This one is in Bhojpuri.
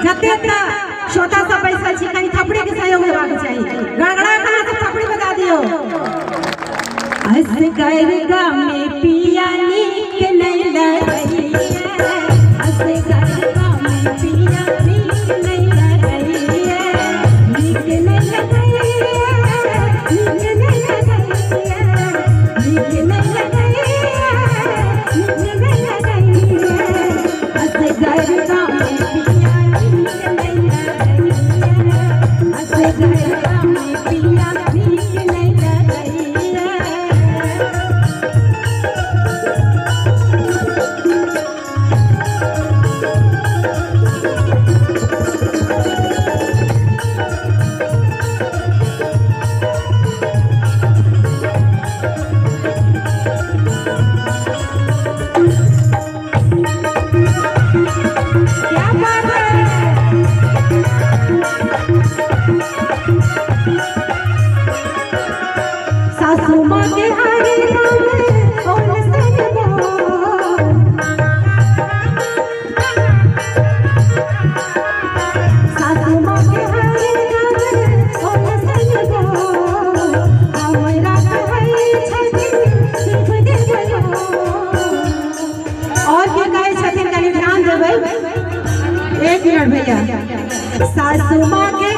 जते छोटा सा पैसा छी कहीं थपड़ी के सहयोग हेबाक चाहिए। गड़गड़ा कहां से थपड़ी बजा दियो। असगरगा में पिया नीक नहीं लगई है, असगरगा में पिया नीक नहीं लगई है, नीक नहीं लगई है, नीक नहीं लगई है, नीक नहीं लगई है, नीक नहीं लगई है, असगरगा में पिया नीक नहीं लगई है, असगरगा में पिया नीक नहीं लगई है। सासू माँ के हरे नाम और सजबो, सासू माँ के हरे नाम और सजबो, हमरा कहै छथिन सिर्फ देखलो। और के कहै छथिन कनी ध्यान देबै। 1 मिनट भैया। सासू माँ के